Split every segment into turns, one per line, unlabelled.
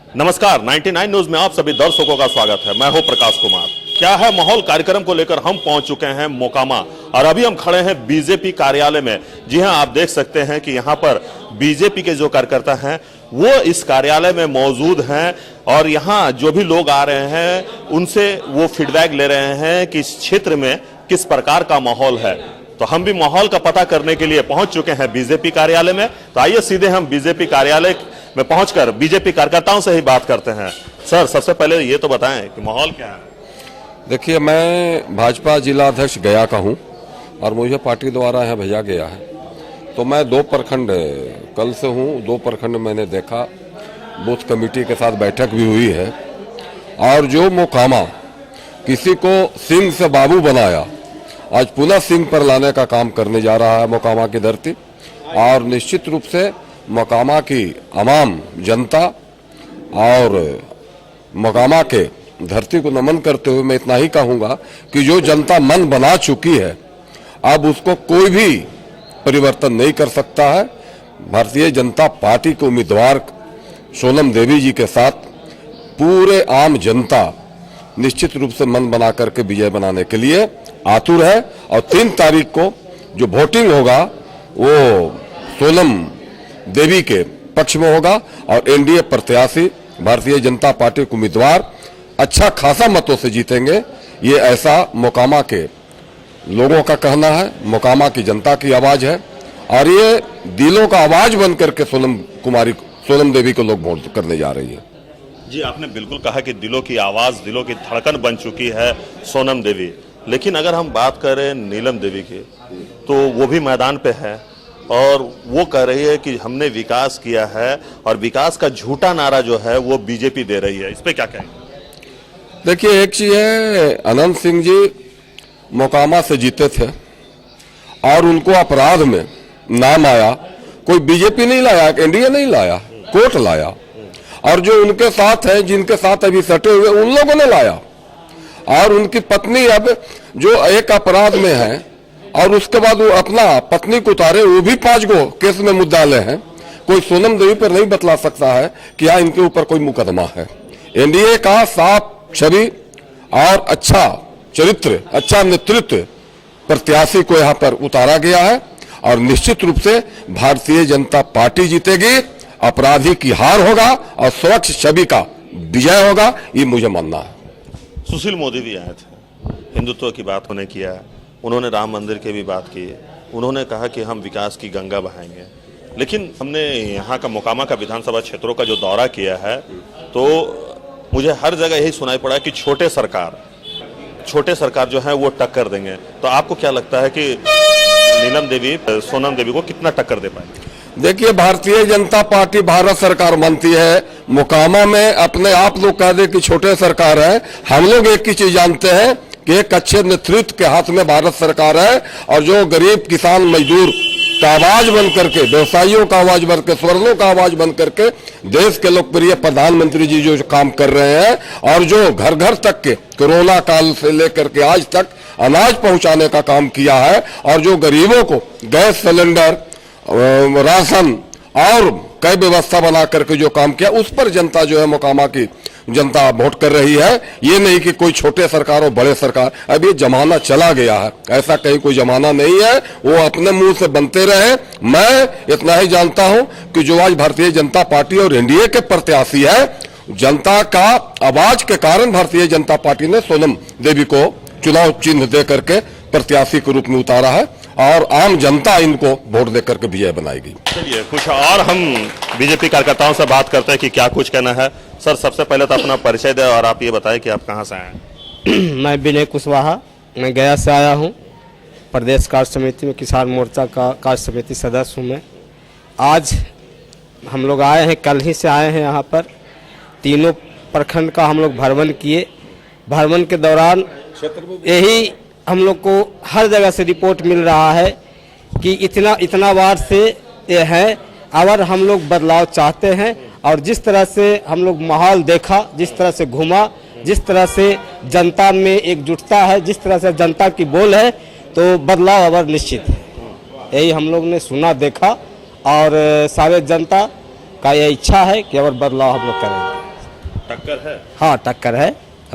नमस्कार, 99 न्यूज में आप सभी दर्शकों का स्वागत है। मैं हूं प्रकाश कुमार। क्या है माहौल कार्यक्रम को लेकर हम पहुंच चुके हैं मोकामा और अभी हम खड़े हैं बीजेपी कार्यालय में। जी हां, आप देख सकते हैं कि यहां पर बीजेपी के जो कार्यकर्ता हैं वो इस कार्यालय में मौजूद हैं और यहां जो भी लोग आ रहे हैं उनसे वो फीडबैक ले रहे हैं कि इस क्षेत्र में किस प्रकार का माहौल है। तो हम भी माहौल का पता करने के लिए पहुंच चुके हैं बीजेपी कार्यालय में। तो आइए सीधे हम बीजेपी कार्यालय में पहुंचकर बीजेपी कार्यकर्ताओं से ही बात करते हैं। सर, सबसे पहले ये तो बताएं कि माहौल क्या है।
देखिए, मैं भाजपा जिला अध्यक्ष गया का हूँ और मुझे पार्टी द्वारा यहाँ भेजा गया है। तो मैं 2 प्रखंड कल से हूँ, 2 प्रखंड मैंने देखा, बूथ कमेटी के साथ बैठक भी हुई है। और जो मोकामा किसी को सिंह से बाबू बनाया, आज पुनः सिंह पर लाने का काम करने जा रहा है मोकामा की धरती। और निश्चित रूप से मोकामा की आवाम जनता और मोकामा के धरती को नमन करते हुए मैं इतना ही कहूँगा कि जो जनता मन बना चुकी है अब उसको कोई भी परिवर्तन नहीं कर सकता है। भारतीय जनता पार्टी के उम्मीदवार सोनम देवी जी के साथ पूरे आम जनता निश्चित रूप से मन बना करके विजय बनाने के लिए आतुर है। और 3 तारीख को जो वोटिंग होगा वो सोनम देवी के पक्ष में होगा और एनडीए प्रत्याशी भारतीय जनता पार्टी के उम्मीदवार अच्छा खासा मतों से जीतेंगे। ये ऐसा मोकामा के लोगों का कहना है, मोकामा की जनता की आवाज है और ये दिलों का आवाज बन करके सोनम देवी को लोग वोट करने जा रही है।
जी, आपने बिल्कुल कहा कि दिलों की आवाज, दिलों की धड़कन बन चुकी है सोनम देवी। लेकिन अगर हम बात करें नीलम देवी की तो वो भी मैदान पे है और वो कह रही है कि हमने विकास किया है और विकास का झूठा नारा जो है वो बीजेपी दे रही है। इस पे क्या कहेंगे?
देखिए, एक चीज है, अनंत सिंह जी मोकामा से जीते थे और उनको अपराध में नाम आया। कोई बीजेपी नहीं लाया, एनडीए नहीं लाया, कोर्ट लाया। और जो उनके साथ हैं, जिनके साथ अभी सटे हुए, उन लोगों ने लाया। और उनकी पत्नी अब जो एक अपराध में है और उसके बाद वो अपना पत्नी को उतारे, वो भी 5 गो केस में मुद्दाले हैं। कोई सोनम देवी पर नहीं बतला सकता है कि यहाँ इनके ऊपर कोई मुकदमा है। एनडीए का साफ छवि और अच्छा चरित्र, अच्छा नेतृत्व प्रत्याशी को यहाँ पर उतारा गया है और निश्चित रूप से भारतीय जनता पार्टी जीतेगी, अपराधी की हार होगा और स्वच्छ छवि का विजय होगा, ये मुझे मानना है।
सुशील मोदी भी आए थे, हिंदुत्व की बात उन्होंने किया, उन्होंने राम मंदिर की भी बात की, उन्होंने कहा कि हम विकास की गंगा बहाएंगे। लेकिन हमने यहाँ का मोकामा का विधानसभा क्षेत्रों का जो दौरा किया है तो मुझे हर जगह यही सुनाई पड़ा कि छोटे सरकार जो है वो टक्कर देंगे। तो आपको क्या लगता है कि नीलम देवी सोनम देवी को कितना टक्कर दे पाएंगे?
देखिए, भारतीय जनता पार्टी भारत सरकार मानती है। मोकामा में अपने आप लोग कह दे कि छोटे सरकार है, हम लोग एक ही चीज जानते हैं कि एक अच्छे नेतृत्व के हाथ में भारत सरकार है और जो गरीब किसान मजदूर का आवाज बन करके, व्यवसायियों का आवाज बन करके, स्वर्णों का आवाज बन करके देश के लोकप्रिय प्रधानमंत्री जी जो काम कर रहे हैं और जो घर घर तक के कोरोना काल से लेकर के आज तक अनाज पहुंचाने का काम किया है और जो गरीबों को गैस सिलेंडर, राशन और कई व्यवस्था बना करके जो काम किया, उस पर जनता जो है मोकामा की जनता वोट कर रही है। ये नहीं कि कोई छोटे सरकार और बड़े सरकार, अब ये जमाना चला गया है, ऐसा कहीं कोई जमाना नहीं है। वो अपने मुंह से बनते रहे। मैं इतना ही जानता हूं कि जो आज भारतीय जनता पार्टी और एनडीए के प्रत्याशी है, जनता का आवाज के कारण भारतीय जनता पार्टी ने सोनम देवी को चुनाव चिन्ह दे करके प्रत्याशी के रूप में उतारा है और आम जनता इनको वोट देकर के विजय बनाएगी।
चलिए, कुछ और हम बीजेपी कार्यकर्ताओं से बात करते हैं कि क्या कुछ कहना है। सर, सबसे पहले तो अपना परिचय दें और आप ये बताएं कि आप कहां से आए हैं।
मैं विनय कुशवाहा, मैं गया से आया हूं। प्रदेश कार्य समिति में किसान मोर्चा का कार्य समिति सदस्य हूं मैं। आज हम लोग आए हैं, कल ही से आए हैं यहाँ पर। तीनों प्रखंड का हम लोग भ्रमण किए। भ्रमण के दौरान यही हम लोग को हर जगह से रिपोर्ट मिल रहा है कि इतना बार से ये है और हम लोग बदलाव चाहते हैं। और जिस तरह से हम लोग माहौल देखा, जिस तरह से घूमा, जिस तरह से जनता में एकजुटता है, जिस तरह से जनता की बोल है, तो बदलाव अवर निश्चित है। यही हम लोग ने सुना, देखा और सारे जनता का यह इच्छा है कि अगर बदलाव हम लोग करेंगे।
टक्कर है।
हाँ टक्कर है,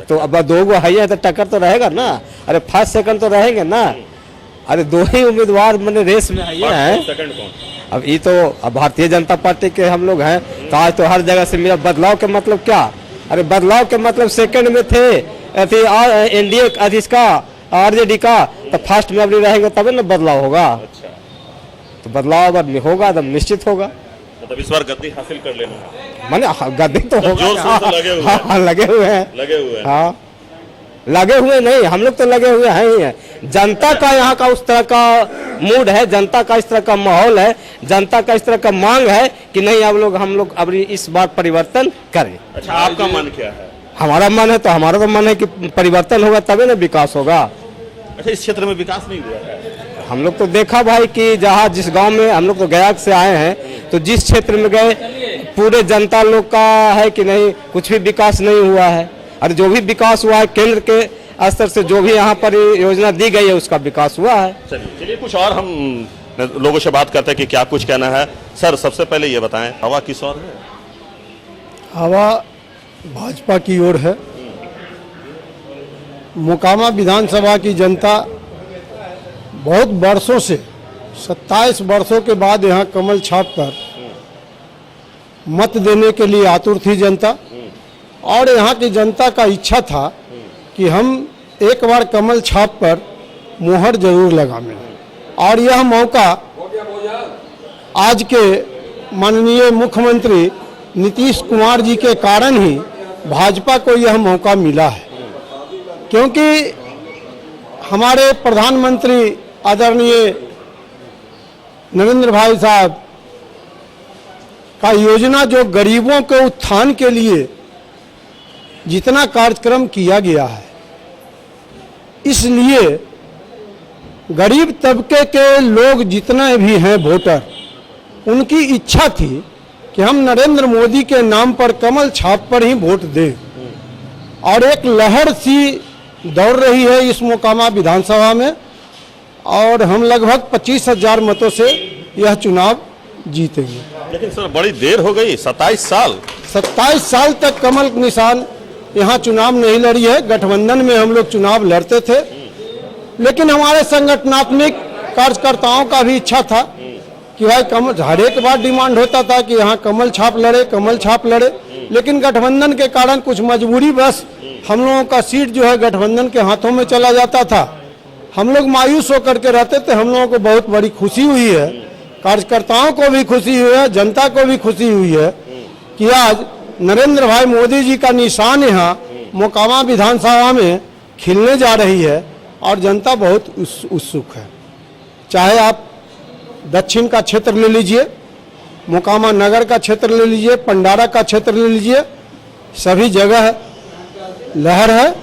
तो अब दो गो है तो टक्कर तो रहेगा ना। अरे फर्स्ट सेकंड तो रहेंगे ना। अरे दो ही उम्मीदवार मैंने रेस में हैं।
सेकंड कौन?
अब ये तो अब भारतीय जनता पार्टी के हम लोग हैं, तो आज तो हर जगह से मेरा बदलाव के मतलब क्या? अरे बदलाव के मतलब सेकंड में थे एनडीए इसका आरजेडी का, तो फर्स्ट में अभी रहेंगे तभी ना बदलाव होगा।
अच्छा,
तो बदलाव अब होगा एकदम निश्चित होगा।
मतलब इस बार गद्दी हासिल कर लेना है।
माने गद्दी तो होगा।
जोर शोर से लगे हुए हैं।
हाँ, लगे हुए हैं।
लगे हुए हैं।
हाँ लगे हुए नहीं, हम लोग तो लगे हुए हैं ही हैं। जनता का यहाँ का उस तरह का मूड है, जनता का इस तरह का माहौल है, जनता का इस तरह का मांग है कि नहीं अब हम लोग अब इस बार परिवर्तन करें।
अच्छा, आपका मन क्या है?
हमारा मन है तो हमारा तो मन है कि परिवर्तन होगा तभी ना विकास होगा।
अच्छा, इस क्षेत्र में विकास नहीं हुआ है?
हम लोग तो देखा भाई कि जहाँ जिस गांव में हम लोग तो गया से आए हैं, तो जिस क्षेत्र में गए पूरे जनता लोग का है कि नहीं कुछ भी विकास नहीं हुआ है। और जो भी विकास हुआ है केंद्र के स्तर से जो भी यहाँ पर योजना दी गई है उसका विकास हुआ है।
चलिए कुछ और हम लोगों से बात करते हैं कि क्या कुछ कहना है। सर सबसे पहले ये बताएं, हवा किस ओर है?
हवा भाजपा की ओर है। मोकामा विधानसभा की जनता बहुत वर्षों से 27 वर्षों के बाद यहाँ कमल छाप कर मत देने के लिए आतुर थी जनता, और यहाँ की जनता का इच्छा था कि हम एक बार कमल छाप पर मोहर जरूर लगाएं। और यह मौका आज के माननीय मुख्यमंत्री नीतीश कुमार जी के कारण ही भाजपा को यह मौका मिला है, क्योंकि हमारे प्रधानमंत्री आदरणीय नरेंद्र भाई साहब का योजना जो गरीबों के उत्थान के लिए जितना कार्यक्रम किया गया है, इसलिए गरीब तबके के लोग जितने भी हैं वोटर, उनकी इच्छा थी कि हम नरेंद्र मोदी के नाम पर कमल छाप पर ही वोट दें। और एक लहर सी दौड़ रही है इस मोकामा विधानसभा में, और हम लगभग 25,000 मतों से यह चुनाव जीतेंगे।
लेकिन सर बड़ी देर हो गई, 27
साल तक कमल निशान यहाँ चुनाव नहीं लड़ी है। गठबंधन में हम लोग चुनाव लड़ते थे, लेकिन हमारे संगठनात्मक कार्यकर्ताओं का भी इच्छा था कि भाई कमल, हर एक बार डिमांड होता था कि यहाँ कमल छाप लड़े, लेकिन गठबंधन के कारण कुछ मजबूरी बस हम लोगों का सीट जो है गठबंधन के हाथों में चला जाता था। हम लोग मायूस होकर के रहते थे। हम लोगों को बहुत बड़ी खुशी हुई है, कार्यकर्ताओं को भी खुशी हुई है, जनता को भी खुशी हुई है कि आज नरेंद्र भाई मोदी जी का निशान यहाँ मोकामा विधानसभा में खिलने जा रही है, और जनता बहुत उत्सुक है। चाहे आप दक्षिण का क्षेत्र ले लीजिए, मोकामा नगर का क्षेत्र ले लीजिए, पंडारा का क्षेत्र ले लीजिए, सभी जगह लहर है,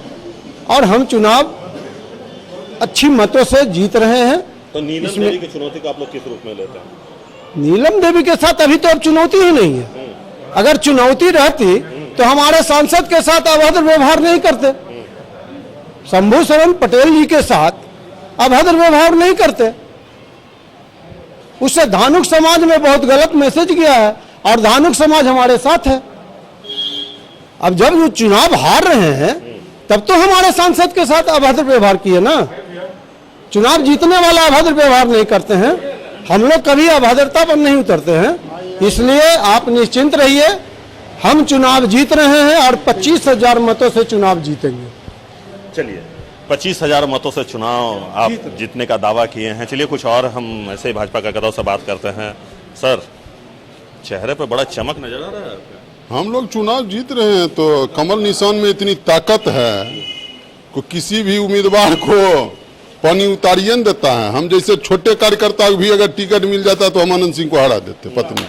और हम चुनाव अच्छी मतों से जीत रहे हैं।
तो नीलम देवी की चुनौती को आप लोग किस रूप में लेते हैं?
नीलम देवी के साथ अभी तो अब चुनौती ही नहीं है। अगर चुनौती रहती तो हमारे सांसद के साथ अभद्र व्यवहार नहीं करते, शंभू शरण पटेल जी के साथ अभद्र व्यवहार नहीं करते। उससे धानुक समाज में बहुत गलत मैसेज गया है, और धानुक समाज हमारे साथ है। अब जब वो चुनाव हार रहे हैं तब तो हमारे सांसद के साथ अभद्र व्यवहार किए ना। चुनाव जीतने वाला अभद्र व्यवहार नहीं करते हैं, हम लोग कभी अभद्रता पर नहीं उतरते हैं। इसलिए आप निश्चिंत रहिए, हम चुनाव जीत रहे हैं और 25,000 मतों से चुनाव जीतेंगे।
चलिए 25,000 मतों से चुनाव आप जीतने का दावा किए हैं। चलिए कुछ और हम ऐसे ही भाजपा कार्यकर्ताओं से बात करते हैं। सर चेहरे पर बड़ा चमक नजर आ रहा है आपका।
हम लोग चुनाव जीत रहे हैं तो कमल निशान में इतनी ताकत है कि किसी भी उम्मीदवार को पानी उतारिए न देता है। हम जैसे छोटे कार्यकर्ता भी अगर टिकट मिल जाता तो हम आनंद सिंह को हरा देते पत्नी,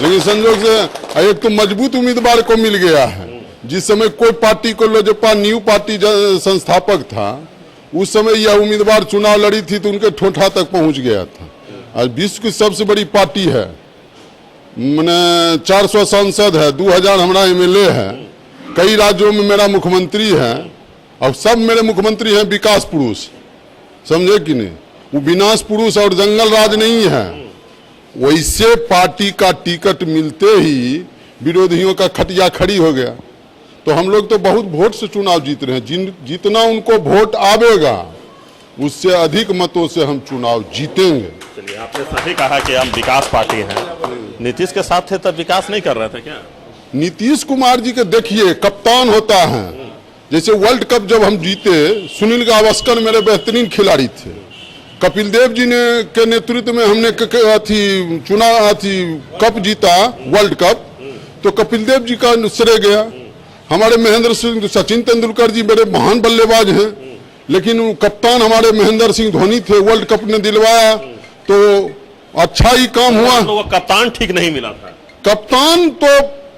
लेकिन संजोग से एक तो मजबूत उम्मीदवार को मिल गया है। जिस समय कोई पार्टी को लोजपा न्यू पार्टी संस्थापक था, उस समय यह उम्मीदवार चुनाव लड़ी थी तो उनके ठोठा तक पहुंच गया था। आज विश्व की सबसे बड़ी पार्टी है, मैंने 400 सांसद है, 2000 हमारा एमएलए है, कई राज्यों में मेरा मुख्यमंत्री है, और सब मेरे मुख्यमंत्री हैं विकास पुरुष, समझे कि नहीं। वो विनाश पुरुष और जंगल राज नहीं है। वैसे पार्टी का टिकट मिलते ही विरोधियों का खटिया खड़ी हो गया। तो हम लोग तो बहुत वोट से चुनाव जीत रहे हैं। जितना उनको वोट आवेगा उससे अधिक मतों से हम चुनाव जीतेंगे।
चलिए, आपने सही कहा कि हम विकास पार्टी हैं। नीतीश के साथ थे तब विकास नहीं कर रहे थे क्या?
नीतीश कुमार जी के देखिए, कप्तान होता है। जैसे वर्ल्ड कप जब हम जीते, सुनील गावस्कर मेरे बेहतरीन खिलाड़ी थे। कपिल देव जी ने के नेतृत्व में हमने कप जीता, वर्ल्ड कप, तो कपिल देव जी का श्रेय गया। हमारे महेंद्र सिंह, सचिन तेंदुलकर जी मेरे महान बल्लेबाज हैं, लेकिन कप्तान हमारे महेंद्र सिंह धोनी थे, वर्ल्ड कप ने दिलवाया, तो अच्छा ही काम हुआ।
तो वो कप्तान ठीक नहीं मिला था।
कप्तान तो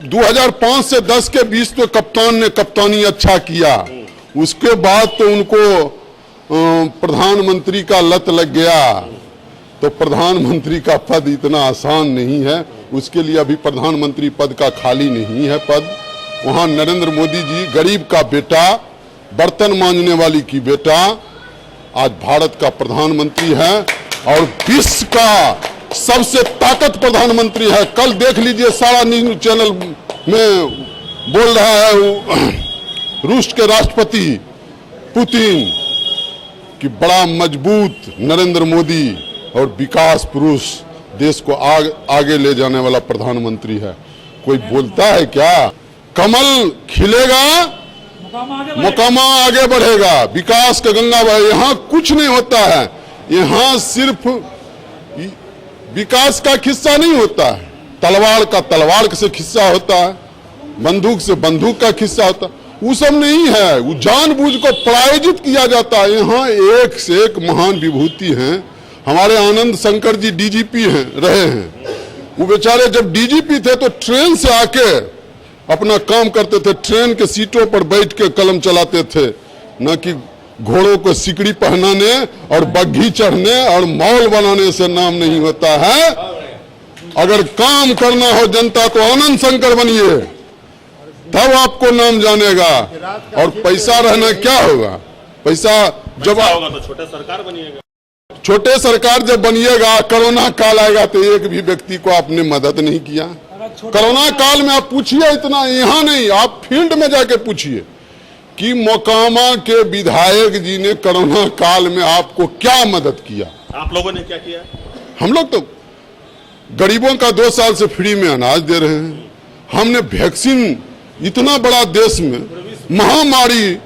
2005 से 10 के बीच तो कप्तान ने कप्तानी अच्छा किया। उसके बाद तो उनको प्रधानमंत्री का लत लग गया। तो प्रधानमंत्री का पद इतना आसान नहीं है, उसके लिए अभी प्रधानमंत्री पद का खाली नहीं है पद। वहां नरेंद्र मोदी जी गरीब का बेटा, बर्तन मांजने वाली की बेटा, आज भारत का प्रधानमंत्री है और विश्व का सबसे ताकत प्रधानमंत्री है। कल देख लीजिए, सारा न्यूज चैनल में बोल रहा है रूस के राष्ट्रपति पुतिन कि बड़ा मजबूत नरेंद्र मोदी और विकास पुरुष, देश को आगे ले जाने वाला प्रधानमंत्री है। कोई बोलता है क्या? कमल खिलेगा, मोकामा आगे बढ़ेगा, विकास का गंगा बहे। यहाँ कुछ नहीं होता है, यहाँ सिर्फ विकास का किस्सा नहीं होता है, तलवार का तलवार से किस्सा होता है, बंदूक से बंदूक का किस्सा होता है। वो सब नहीं है, वो जानबूझ को प्रायोजित किया जाता है। यहाँ एक से एक महान विभूति हैं। हमारे आनंद शंकर जी डीजीपी हैं, रहे हैं। वो बेचारे जब डीजीपी थे तो ट्रेन से आके अपना काम करते थे, ट्रेन के सीटों पर बैठ के कलम चलाते थे, न कि घोड़ों को सिकड़ी पहनाने और बग्घी चढ़ने और मॉल बनाने से नाम नहीं होता है। अगर काम करना हो जनता तो आनंद शंकर बनिए, तब आपको नाम जानेगा। और पैसा रहना क्या होगा? पैसा जब
होगा तो छोटे सरकार बनिएगा।
छोटे सरकार जब बनिएगा, कोरोना काल आएगा तो एक भी व्यक्ति को आपने मदद नहीं किया। कोरोना काल में आप पूछिए, इतना यहाँ नहीं, आप फील्ड में जाके पूछिए कि मोकामा के विधायक जी ने कोरोना काल में आपको क्या मदद किया।
आप लोगों ने क्या किया?
हम लोग तो गरीबों का 2 साल से फ्री में अनाज दे रहे हैं। हमने वैक्सीन, इतना बड़ा देश में महामारी,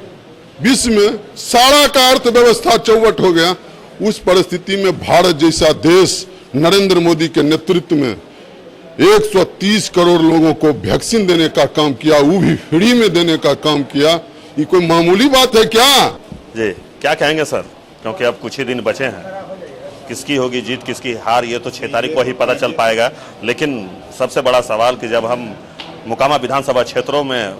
विश्व में सारा का अर्थव्यवस्था चौवट हो गया। उस परिस्थिति में भारत जैसा देश नरेंद्र मोदी के नेतृत्व में 130 करोड़ लोगों को वैक्सीन देने का काम किया, वो भी फ्री में देने का काम किया। ये कोई मामूली बात है क्या?
जी, क्या कहेंगे सर? क्योंकि अब कुछ ही दिन बचे हैं, किसकी होगी जीत, किसकी हार, ये तो 6 तारीख को ही पता चल पाएगा। लेकिन सबसे बड़ा सवाल कि जब हम मोकामा विधानसभा क्षेत्रों में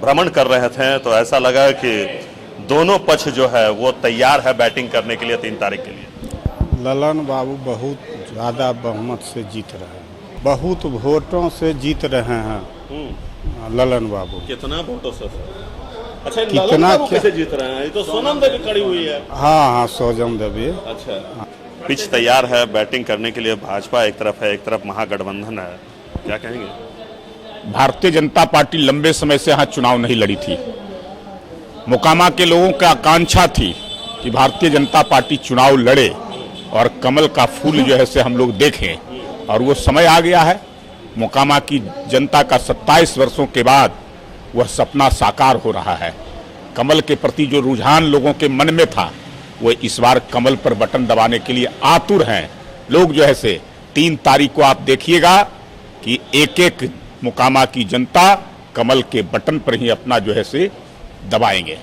भ्रमण कर रहे थे तो ऐसा लगा कि दोनों पक्ष जो है वो तैयार है बैटिंग करने के लिए 3 तारीख के लिए।
ललन बाबू बहुत ज़्यादा बहुमत से जीत रहे हैं, बहुत वोटों से जीत रहे हैं ललन बाबू।
कितना वोटों से? अच्छा,
कितना
ललन बाबू
क्या?
कैसे जीत रहे हैं? ये तो सोनम देवी खड़ी हुई है।
हाँ, सोजम देवी।
अच्छा, पिच तैयार है बैटिंग करने के लिए। भाजपा एक तरफ है, एक तरफ महागठबंधन है, क्या कहेंगे?
भारतीय जनता पार्टी लंबे समय से यहाँ चुनाव नहीं लड़ी थी। मोकामा के लोगों की आकांक्षा थी कि भारतीय जनता पार्टी चुनाव लड़े और कमल का फूल जो है से हम लोग देखें, और वो समय आ गया है। मोकामा की जनता का 27 वर्षों के बाद वह सपना साकार हो रहा है। कमल के प्रति जो रुझान लोगों के मन में था, वो इस बार कमल पर बटन दबाने के लिए आतुर हैं लोग। जो है से 3 तारीख को आप देखिएगा कि एक एक मोकामा की जनता कमल के बटन पर ही अपना जो है से दबाएंगे।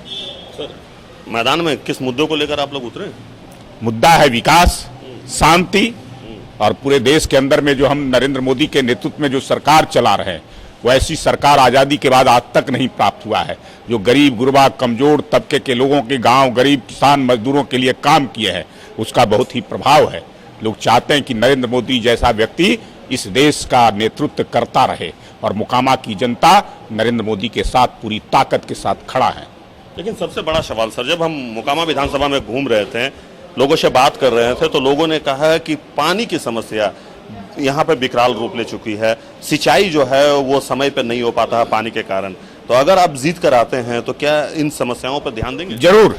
सर, मैदान में किस मुद्दों को लेकर आप लोग उतरे?
मुद्दा है विकास, शांति, और पूरे देश के अंदर में जो हम नरेंद्र मोदी के नेतृत्व में जो सरकार चला रहे हैं, वो ऐसी सरकार आज़ादी के बाद आज तक नहीं प्राप्त हुआ है। जो गरीब गुरबा कमजोर तबके के लोगों के गांव, गरीब किसान मजदूरों के लिए काम किए हैं, उसका बहुत ही प्रभाव है। लोग चाहते हैं कि नरेंद्र मोदी जैसा व्यक्ति इस देश का नेतृत्व करता रहे, और मोकामा की जनता नरेंद्र मोदी के साथ पूरी ताकत के साथ खड़ा है।
लेकिन सबसे बड़ा सवाल सर, जब हम मोकामा विधानसभा में घूम रहे थे, लोगों से बात कर रहे थे, तो लोगों ने कहा है कि पानी की समस्या यहाँ पे विकराल रूप ले चुकी है। सिंचाई जो है वो समय पे नहीं हो पाता है पानी के कारण। तो अगर आप जीत कर आते हैं तो क्या इन समस्याओं पर ध्यान देंगे?
जरूर,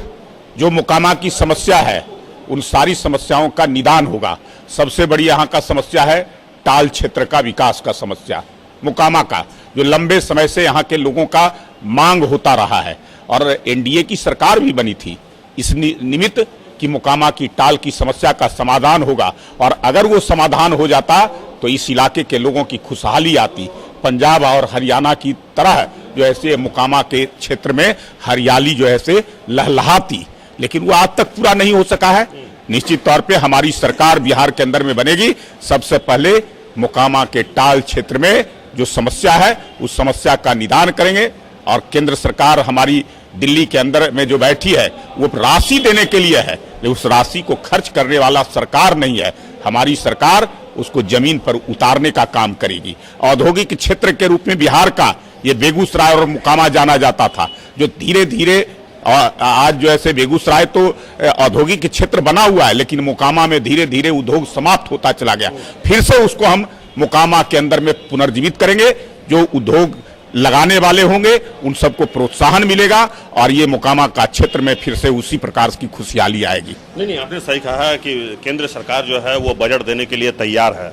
जो मोकामा की समस्या है उन सारी समस्याओं का निदान होगा। सबसे बड़ी यहाँ का समस्या है टाल क्षेत्र का विकास का समस्या, मोकामा का, जो लंबे समय से यहाँ के लोगों का मांग होता रहा है। और एनडीए की सरकार भी बनी थी इस निमित्त कि मोकामा की टाल की समस्या का समाधान होगा, और अगर वो समाधान हो जाता तो इस इलाके के लोगों की खुशहाली आती। पंजाब और हरियाणा की तरह जो ऐसे मोकामा के क्षेत्र में हरियाली जो है से लहलहाती, लेकिन वो आज तक पूरा नहीं हो सका है। निश्चित तौर पे हमारी सरकार बिहार के अंदर में बनेगी, सबसे पहले मोकामा के टाल क्षेत्र में जो समस्या है उस समस्या का निदान करेंगे। और केंद्र सरकार हमारी दिल्ली के अंदर में जो बैठी है वो राशि देने के लिए है, लेकिन उस राशि को खर्च करने वाला सरकार नहीं है। हमारी सरकार उसको जमीन पर उतारने का काम करेगी। औद्योगिक क्षेत्र के रूप में बिहार का ये बेगूसराय और मोकामा जाना जाता था, जो धीरे धीरे आज जो ऐसे बेगूसराय तो औद्योगिक क्षेत्र बना हुआ है, लेकिन मोकामा में धीरे धीरे उद्योग समाप्त होता चला गया। फिर से उसको हम मोकामा के अंदर में पुनर्जीवित करेंगे। जो उद्योग लगाने वाले होंगे उन सबको प्रोत्साहन मिलेगा और ये मोकामा का क्षेत्र में फिर से उसी प्रकार की खुशहाली आएगी।
नहीं, आपने सही कहा है कि केंद्र सरकार जो है वो बजट देने के लिए तैयार है।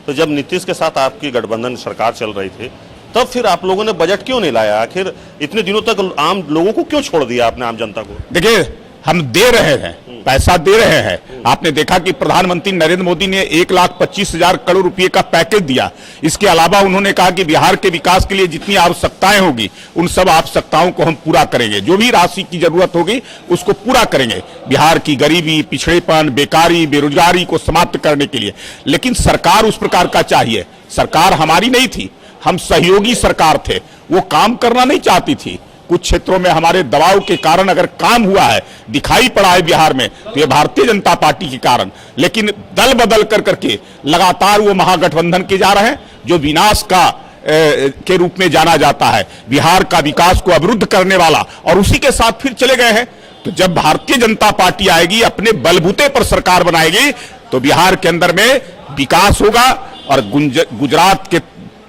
तो जब नीतीश के साथ आपकी गठबंधन सरकार चल रही थी तब फिर आप लोगों ने बजट क्यों नहीं लाया? आखिर इतने दिनों तक आम लोगों को क्यों छोड़ दिया आपने, आम जनता को?
देखिए, हम दे रहे हैं, पैसा दे रहे हैं। आपने देखा कि प्रधानमंत्री नरेंद्र मोदी ने 1,25,000 करोड़ रुपए का पैकेज दिया। इसके अलावा उन्होंने कहा कि बिहार के विकास के लिए जितनी आवश्यकताएं होगी उन सब आवश्यकताओं को हम पूरा करेंगे, जो भी राशि की जरूरत होगी उसको पूरा करेंगे बिहार की गरीबी, पिछड़ेपन, बेकारी, बेरोजगारी को समाप्त करने के लिए। लेकिन सरकार उस प्रकार का चाहिए। सरकार हमारी नहीं थी, हम सहयोगी सरकार थे, वो काम करना नहीं चाहती थी। कुछ क्षेत्रों में हमारे दबाव के कारण अगर काम हुआ है, दिखाई पड़ा है बिहार में, तो ये भारतीय जनता पार्टी के कारण। लेकिन दल बदल कर करके लगातार वो महागठबंधन के जा रहे हैं जो विनाश का के रूप में जाना जाता है, बिहार का विकास को अवरुद्ध करने वाला, और उसी के साथ फिर चले गए हैं। तो जब भारतीय जनता पार्टी आएगी, अपने बलबूते पर सरकार बनाएगी, तो बिहार के अंदर में विकास होगा। और गुजरात के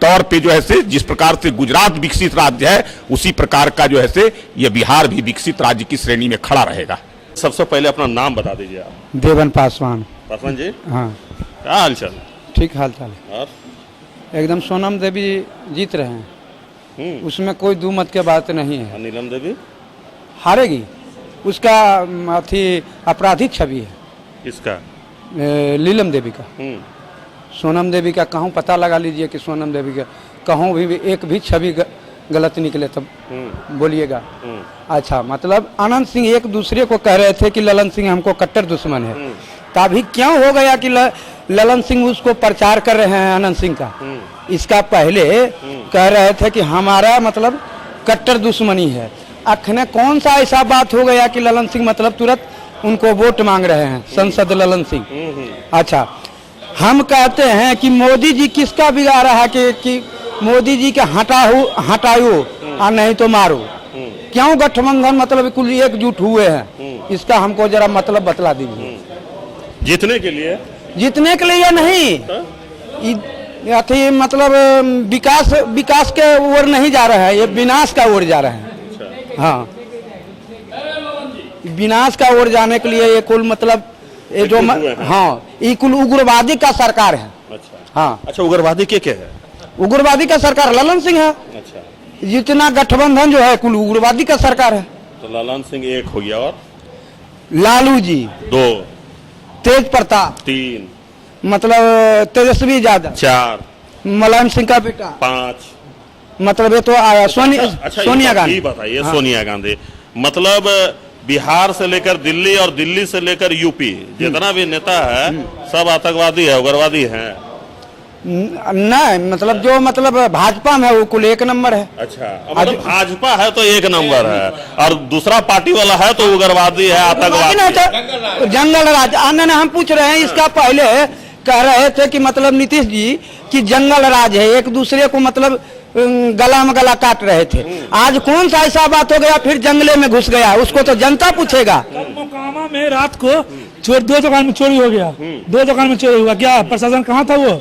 तौर पे जो है से जिस प्रकार से गुजरात विकसित राज्य है, उसी प्रकार का जो है से ये बिहार भी विकसित राज्य की श्रेणी में खड़ा रहेगा।
सबसे पहले अपना नाम बता दीजिए आप।
देवन पासवान।
पासवान जी,
हाँ,
क्या हाल चाल?
ठीक हाल चाल है।
और
एकदम सोनम देवी जीत रहे हैं, उसमें कोई दो मत की बात नहीं है।
नीलम देवी
हारेगी, उसका अथी आपराधिक छवि है।
किसका?
नीलम देवी का। सोनम देवी का कहूँ पता लगा लीजिए कि सोनम देवी का कहूँ भी एक भी छवि गलत निकले तब बोलिएगा। अच्छा, मतलब अनंत सिंह एक दूसरे को कह रहे थे कि ललन सिंह हमको कट्टर दुश्मन है, तभी क्यों हो गया कि ललन सिंह उसको प्रचार कर रहे हैं अनंत सिंह का? इसका पहले कह रहे थे कि हमारा मतलब कट्टर दुश्मनी है। अखने कौन सा ऐसा बात हो गया कि ललन सिंह मतलब तुरंत उनको वोट मांग रहे हैं, सांसद ललन सिंह? अच्छा, हम कहते हैं कि मोदी जी किसका बिगाड़ रहा है कि मोदी जी के हटाओ और नहीं तो मारो। क्यों गठबंधन मतलब कुल एकजुट हुए हैं, इसका हमको जरा मतलब बतला दीजिए।
जीतने के लिए? जीतने
के लिए नहीं, अथी मतलब विकास के ओर नहीं जा रहा है, ये विनाश का ओर जा रहे हैं। हाँ, विनाश का ओर जाने के लिए ये कुल मतलब ये जो हाँ, ये कुल उग्रवादी का सरकार है।
अच्छा,
हाँ।
अच्छा, उग्रवादी क्या है?
उग्रवादी का सरकार ललन सिंह है।
अच्छा,
जितना गठबंधन जो है कुल उग्रवादी का सरकार है।
तो ललन सिंह एक हो गया, और
लालू जी
2,
तेज प्रताप
3,
मतलब तेजस्वी यादव
4,
मुलायम सिंह का बेटा
5,
मतलब ये तो आया सोनिया गांधी।
बताइए, हाँ। सोनिया गांधी मतलब बिहार से लेकर दिल्ली और दिल्ली से लेकर यूपी जितना भी नेता है सब आतंकवादी है, उग्रवादी है?
नहीं, मतलब जो मतलब भाजपा में वो कुल एक नंबर है।
अच्छा, मतलब भाजपा है तो एक नंबर है, और दूसरा पार्टी वाला है तो उग्रवादी है, आतंकवादी है।
जंगल राज आने हम पूछ रहे हैं, इसका पहले कह रहे थे कि मतलब नीतीश जी कि जंगल राज है, एक दूसरे को मतलब गला में गला काट रहे थे। आज कौन सा ऐसा बात हो गया फिर जंगले में घुस गया, उसको तो जनता पूछेगा।
मोकामा में रात को 2 दुकान में चोरी हो गया, 2 दुकान में चोरी हुआ, क्या प्रशासन कहाँ था? वो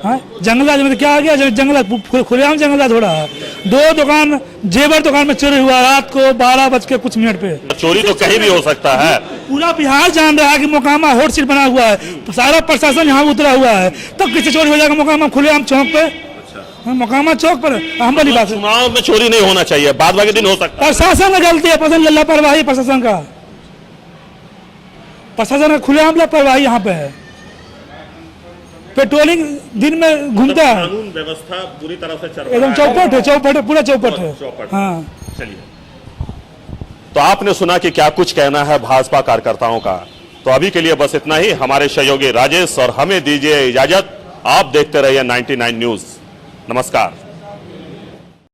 हाँ, जंगला में क्या आ गया, जंगला खुलेआम जंगला थोड़ा है। 2 दुकान जेवर दुकान में चोरी हुआ रात को 12:00 पे।
चोरी तो कहीं भी हो सकता है।
पूरा बिहार जान रहा है कि मोकामा हॉट सीट बना हुआ है, सारा प्रशासन यहाँ उतरा हुआ है, तब किसी चोरी हो जाएगा मोकामा खुलेआम चौक पे। हाँ, मोकामा चौक पर हम बड़ी बात है।
चुनाव में चोरी नहीं होना चाहिए, बाद बाकी दिन हो सकता है।
प्रशासन का गलती है, लापरवाही प्रशासन का, प्रशासन का खुलेआम लापरवाही यहाँ पे है। पेट्रोलिंग दिन में घूमता है,
कानून व्यवस्था पूरी तरह से चल रहा
एकदम
है।
चौपट है, पूरा चौपट है।
चौपट।
हाँ,
चलिए, तो आपने सुना कि क्या कुछ कहना है भाजपा कार्यकर्ताओं का। तो अभी के लिए बस इतना ही। हमारे सहयोगी राजेश और हमें दीजिए इजाजत। आप देखते रहिए 99 न्यूज। नमस्कार।